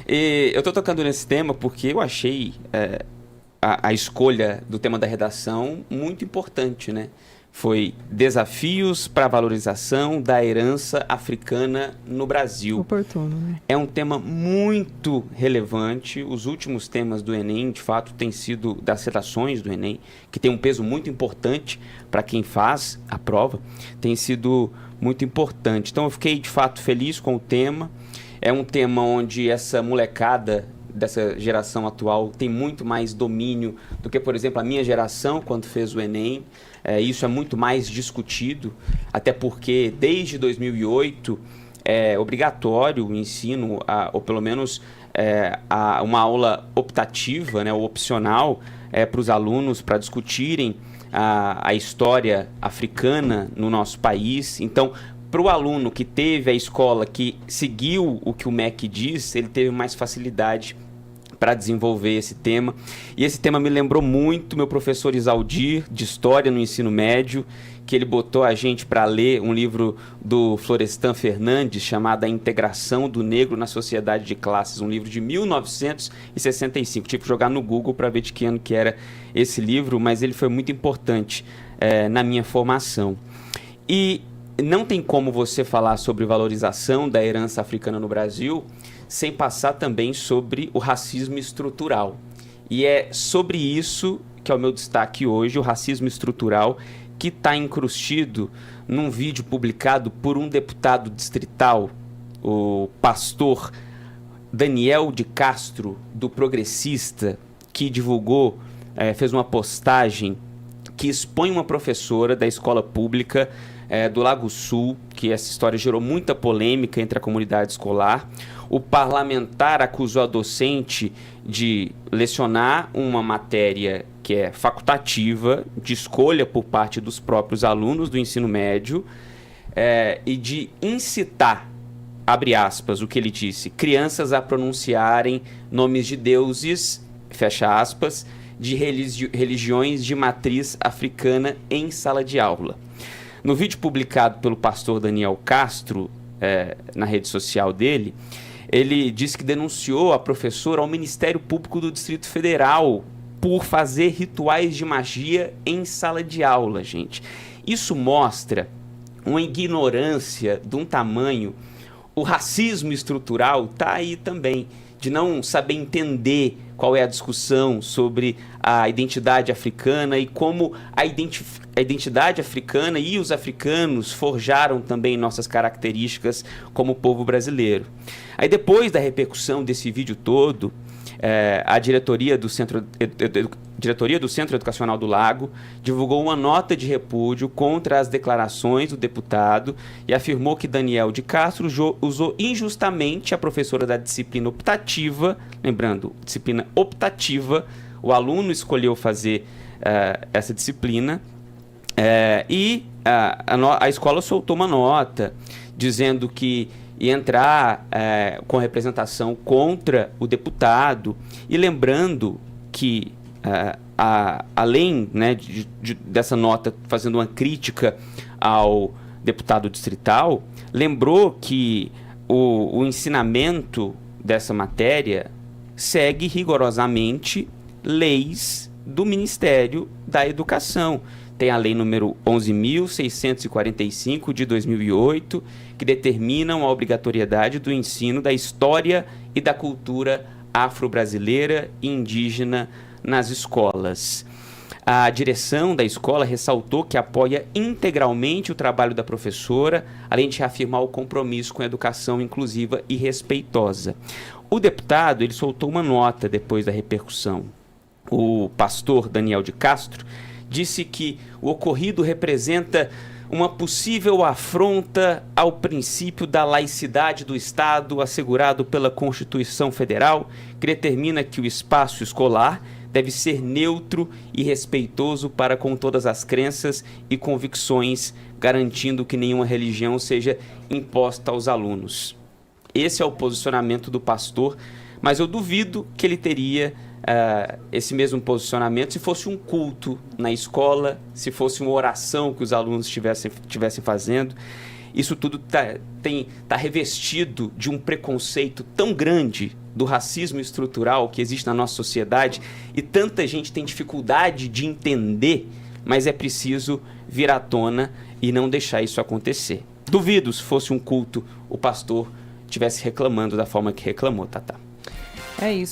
E eu tô tocando nesse tema porque eu achei a escolha do tema da redação muito importante, né? Foi Desafios para a Valorização da Herança Africana no Brasil. Oportuno, né? É um tema muito relevante. Os últimos temas do Enem, de fato, têm sido das redações do Enem, que tem um peso muito importante para quem faz a prova, tem sido muito importante. Então, eu fiquei, de fato, feliz com o tema. É um tema onde essa molecada dessa geração atual tem muito mais domínio do que, por exemplo, a minha geração, quando fez o Enem. Isso é muito mais discutido, até porque, desde 2008, é obrigatório o ensino, ou pelo menos uma aula optativa, né, ou opcional, para os alunos, para discutirem a história africana no nosso país. Então, para o aluno que teve a escola que seguiu o que o MEC diz, ele teve mais facilidade para desenvolver esse tema. E esse tema me lembrou muito meu professor Isaldir, de História no ensino médio, que ele botou a gente para ler um livro do Florestan Fernandes, chamado A Integração do Negro na Sociedade de Classes, um livro de 1965. Tive que jogar no Google para ver de que ano que era esse livro, mas ele foi muito importante na minha formação. E não tem como você falar sobre valorização da herança africana no Brasil sem passar também sobre o racismo estrutural. E é sobre isso que é o meu destaque hoje, o racismo estrutural, que está incrustido num vídeo publicado por um deputado distrital, o pastor Daniel de Castro, do Progressista, que divulgou, fez uma postagem que expõe uma professora da escola pública do Lago Sul, que essa história gerou muita polêmica entre a comunidade escolar. O parlamentar acusou a docente de lecionar uma matéria que é facultativa, de escolha por parte dos próprios alunos do ensino médio, e de incitar, abre aspas, o que ele disse, crianças a pronunciarem nomes de deuses, fecha aspas, de religiões de matriz africana em sala de aula. No vídeo publicado pelo pastor Daniel Castro, na rede social dele, ele disse que denunciou a professora ao Ministério Público do Distrito Federal por fazer rituais de magia em sala de aula, gente. Isso mostra uma ignorância de um tamanho. O racismo estrutural está aí também, de não saber entender qual é a discussão sobre a identidade africana e como a identidade africana e os africanos forjaram também nossas características como povo brasileiro. Aí, depois da repercussão desse vídeo todo, a diretoria do Centro Educacional do Lago divulgou uma nota de repúdio contra as declarações do deputado e afirmou que Daniel de Castro usou injustamente a professora da disciplina optativa, lembrando, disciplina optativa, o aluno escolheu fazer essa disciplina, e a escola soltou uma nota dizendo que ia entrar com representação contra o deputado, e lembrando que, além, né, dessa nota fazendo uma crítica ao deputado distrital, lembrou que o ensinamento dessa matéria segue rigorosamente leis do Ministério da Educação. Tem a lei número 11.645 de 2008, que determinam a obrigatoriedade do ensino da história e da cultura afro-brasileira e indígena nas escolas. A direção da escola ressaltou que apoia integralmente o trabalho da professora, além de reafirmar o compromisso com a educação inclusiva e respeitosa. O deputado, ele soltou uma nota depois da repercussão. O pastor Daniel de Castro disse que o ocorrido representa uma possível afronta ao princípio da laicidade do Estado assegurado pela Constituição Federal, que determina que o espaço escolar deve ser neutro e respeitoso para com todas as crenças e convicções, garantindo que nenhuma religião seja imposta aos alunos. Esse é o posicionamento do pastor, mas eu duvido que ele teria esse mesmo posicionamento se fosse um culto na escola, se fosse uma oração que os alunos estivessem fazendo. isso tudo tá revestido de um preconceito tão grande do racismo estrutural que existe na nossa sociedade e tanta gente tem dificuldade de entender, mas é preciso vir à tona e não deixar isso acontecer. Duvido se fosse um culto, o pastor estivesse reclamando da forma que reclamou, Tatá. É isso.